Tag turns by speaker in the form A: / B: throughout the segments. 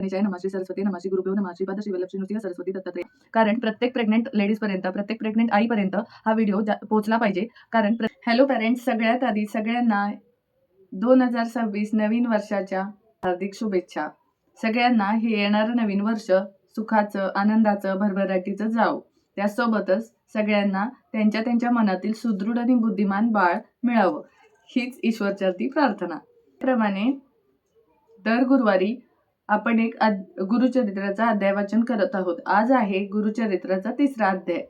A: जय नमः श्री सरस्वती नमः श्री गुरुभ्यो नमः श्रीपाद श्री वल्लभ श्री नृसिंह सरस्वती दत्तात्रय. कारण प्रत्येक प्रेग्नेंट लेडीजपर्यंत, प्रत्येक प्रेग्नेंट आईपर्यंत हा व्हिडिओ पोहोचला पाहिजे. कारण हॅलो पेरेंट्स, सगळ्यात आधी सगळ्यांना 2026 नवीन वर्षाच्या हार्दिक शुभेच्छा. सगळ्यांना हे येणारं नवीन वर्ष सुखाचं, आनंदाचं, भरभराटीचं जावो. त्यासोबतच सगळ्यांना त्यांच्या त्यांच्या मनातील सुदृढ आणि बुद्धिमान बाळ मिळावं, हीच ईश्वरचरती प्रार्थना. त्याप्रमाणे दर गुरुवारी आपण एक गुरुचरित्राचा अध्याय वाचन करत आहोत. आज आहे गुरुचरित्राचा 3रा अध्याय.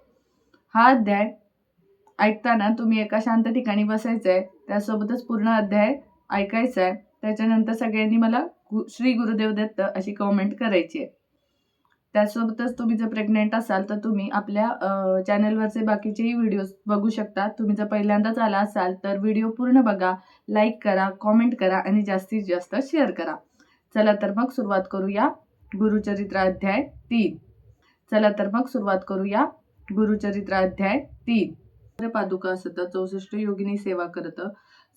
A: हा अध्याय ऐकताना तुम्ही एका शांत ठिकाणी बसायचंय, त्यासोबतच पूर्ण अध्याय ऐकायचा आहे. त्याच्यानंतर सगळ्यांनी मला श्री गुरुदेव दत्त अशी कमेंट करायची आहे. त्यासोबतच तुम्ही जर प्रेग्नेंट असाल तर तुम्ही आपल्या चॅनलवरचे बाकीचेही व्हिडिओज बघू शकता. तुम्ही जर पहिल्यांदाच आला असाल तर व्हिडिओ पूर्ण बघा, लाईक करा, कॉमेंट करा आणि जास्तीत जास्त शेअर करा. चला तर मग सुरुवात करूया गुरुचरित्र अध्याय 3. गुरुचरित्र अध्याय 3. पादुका असत 64 योगिनी सेवा करत,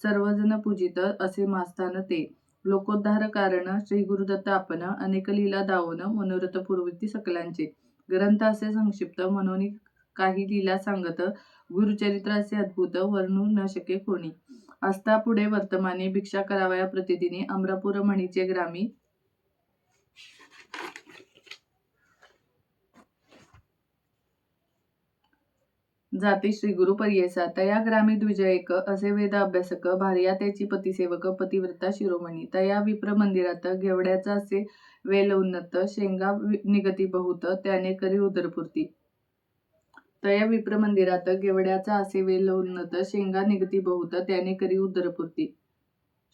A: सर्वजन पूजित असे मास्थान ते. लोकोद्धार कारण श्री गुरुदत्त आपण, अनेक लीला दावोन मनोरथ पूर्वती सकलांचे. ग्रंथ असे संक्षिप्त म्हणून काही लीला सांगत, गुरुचरित्र असे अद्भुत वर्णू न शके कोणी. असता पुढे वर्तमाने भिक्षा करावया प्रतिदिनी, अमरापूर म्हणीचे ग्रामी. जाती श्री गुरु परियेसा, तया ग्रामी द्विजयक असे वेद अभ्यासक, भार्या त्याची पतिसेवक पतिव्रता शिरोमणी. तया विप्र मंदिरात घेवड्याचा असे वेल उन्नत, शेंगा निगती बहुत त्याने करी उदरपूर्ती. तया विप्र मंदिरात घेवड्याचा असे वेल उन्नत, शेंगा निगती बहुत त्याने करी उदरपूर्ती.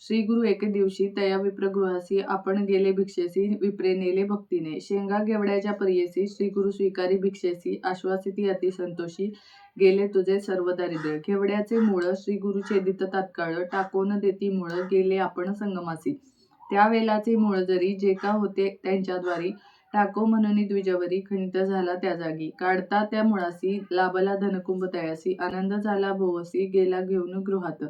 A: श्री गुरु एके दिवशी तया विप्रगृहासी आपण गेले भिक्षेसी, विप्रे नेले भक्तीने. शेंगा घेवड्याच्या परियेसी श्री गुरु स्वीकारी भिक्षेसी, आश्वासिती अति संतोषी गेले तुझे सर्व दारिद्र्य. घेवड्याचे मूळ श्री गुरु छेदित तात्काळ, टाकोन देती मूळ गेले आपण संगमासी. त्या वेलाचे मूळ जरी जे का होते त्यांच्याद्वारी, टाको म्हणून द्विजवरी खंडित झाला त्या जागी. काढता त्या मुळासी लाभला धनकुंभ तयासी, आनंद झाला भोवसी गेला घेऊन गृहात.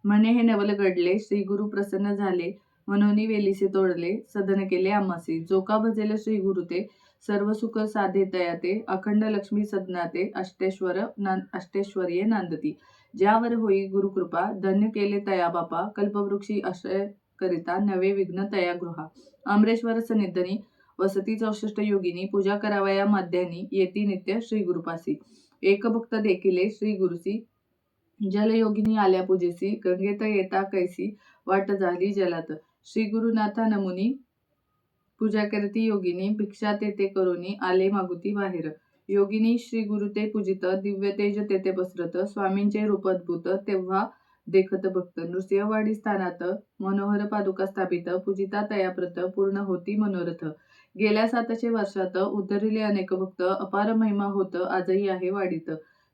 A: म्हणे हे नवल घडले श्री गुरु प्रसन्न झाले, म्हणून वेलीसे तोडले सदन केले आम्हासी. जो का भजेल श्री गुरु ते, सर्व सुख साधे तया ते. अखंड लक्ष्मी सदनाते, अष्टैश्वर्ये नांदती. ज्यावर होई गुरुकृपा, धन्य केले तया बापा. कल्पवृक्षी आश्रय करिता, नवे विघ्न तया गृहा. अमरेश्वर सनिधनी वसती 64 योगिनी, पूजा करावया माध्यानी येती नित्य श्री गुरुपासी. एक भक्त देखिले श्री गुरुसी, जलयोगिनी आल्या पूजेसी. गंगेत येता कैसी, वाट झाली जलात. श्री गुरुनाथा नमुनी पूजा करती योगिनी, भिक्षा तेथे करुनी आले मागुती बाहेर. योगिनी श्री गुरु ते पूजित, दिव्य तेज तेथे पसरत. स्वामींचे रूप अद्भुत तेव्हा देखत भक्त. नृसिंहवाडी स्थानात मनोहर पादुका स्थापित, पूजिता तयाप्रत पूर्ण होती मनोरथ. गेल्या 700 वर्षात उद्धरिले अनेक भक्त, अपार महिमा होत आजही आहे वाढीत.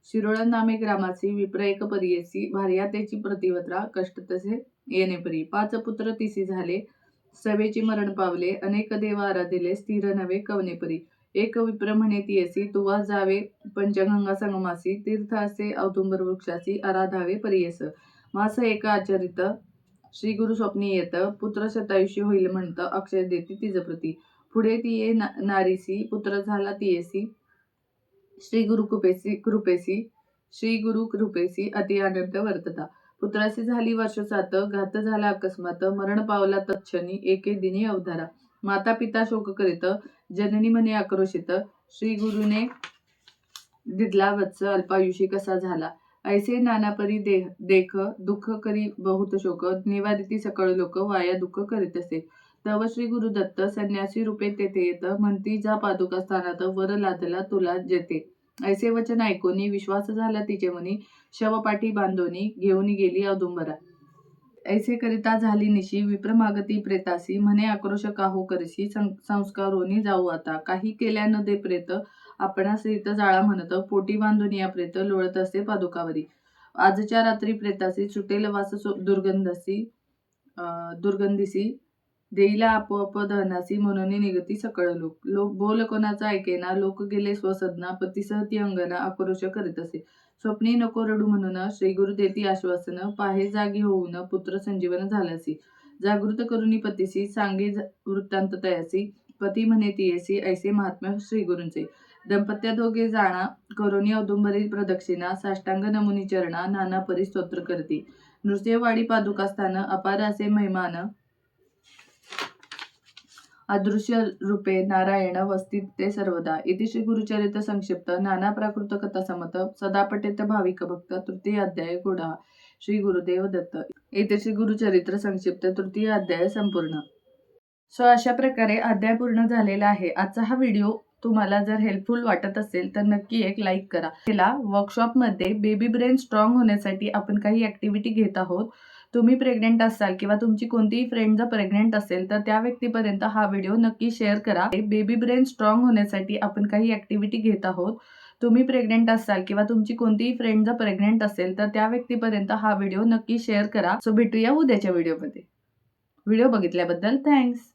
A: शिरोळ नामे ग्रामासी, विप्र एक परियेसी. भार्या त्याची प्रतिव्रता, कष्ट तसे येणे परी. 5 पुत्र तिसी झाले, सवेची मरण पावले. अनेक देव आराधिले, स्थिर नव्हे कवने परी. एक विप्र म्हणे तियेसी, तुवा जावे पंचगंगा संगमासी. तीर्थ असे औदुंबर वृक्षासी, आराधावे परियेस. मास एक आचरित श्री गुरु स्वप्नी येत, पुत्र शतायुषी होईल म्हणत अक्षय देती तिजप्रती. पुढे तिये नारीसी, पुत्र झाला तियेसी. श्री गुरु कृपेसी अति आनंद वर्तता. पुत्रासी झाली वर्ष 7, घात झाला अकस्मात. मरण पावला तत्क्षणी, एके दिनी अवधारा. माता पिता शोक करीत, जननी म्हणे आक्रोशित. श्री गुरुने दिदला वत्स अल्पायुषी कसा झाला. ऐसे नानापरी देख, दुःख करी बहुत शोक. निवादिती सकळ लोक, वाया दुःख करीतसे. तव श्री गुरुदत्त संन्यासी रूपे तेथे येत, म्हणती जा पादुका स्थानात वर लादला तुला जेते. ऐसे वचन ऐकोनी विश्वास झाला तिचे मनी, शवपाठी बांधोनी घेऊन गेली औदुंबरा. ऐसे करिता झाली निशी, विप्र मागती प्रेतासी. म्हणे आक्रोश काहू करसी, संस्कारोनी जाऊ आता. काही केल्या न दे प्रेत, आपणास रीत जाळा म्हणत. पोटी बांधून या प्रेत लोळत असे पादुकावरी. आजच्या रात्री प्रेतासी, सुटेल वास दुर्गंधीसी. देईला आपोआप दहनासी, म्हणून निगती सकळ लोक. बोल कोणाचा ऐकेना, लोक गेले स्वसदना. पतीसह ती अंगना, आक्रोश करीत असे. स्वप्नी नको रडू म्हणून, श्री गुरु देती आश्वासन. पाहे जागी होऊन, पुत्र संजीवन झालासी. जागृत करुनी पतीसी, सांगे वृत्तांत तयासी. पती म्हणे तियेसी ऐसे महात्म्य श्री गुरूंचे. दंपत्या दोघे जाणा करोनी औदुंबरी प्रदक्षिणा साष्टांग नमुनी चरणा नाना परी स्तोत्र करती. नृसिंहवाडी पादुकास्थान अपार असे महिमान अदृश्य रूपे नारायण वस्तीत ते सर्वदा. इति श्री गुरुचरित्र संक्षिप्त नाना प्राकृत कथा समत सदा पठेत भाविक भक्त. तृतीय अध्याय गुढा. श्री गुरुदेव दत्त. इति श्री गुरुचरित्र संक्षिप्त तृतीय अध्याय संपूर्ण. सो अशा प्रकारे अध्याय पूर्ण झालेला आहे. आजचा हा व्हिडिओ तुम्हाला जर हेल्पफुल वाटत असेल तर नक्की एक लाईक करा. त्याला वर्कशॉपमध्ये बेबी ब्रेन स्ट्रॉंग होण्यासाठी आपण काही ऍक्टिव्हिटी घेत आहोत. तुम्ही प्रेग्नेंट असाल किंवा तुमची कोणतीही फ्रेंड जर प्रेग्नेंट असेल तर त्या व्यक्तीपर्यंत हा व्हिडिओ नक्की शेअर करा. बेबी ब्रेन स्ट्रॉंग होण्यासाठी आपण काही ऍक्टिव्हिटी घेत आहोत. तुम्ही प्रेग्नेंट असाल किंवा तुमची कोणतीही फ्रेंड जर प्रेग्नेंट असेल तर त्या व्यक्तीपर्यंत हा व्हिडिओ नक्की शेअर करा. सो भेटूया उद्याच्या व्हिडिओमध्ये. व्हिडिओ बघितल्याबद्दल थँक्स.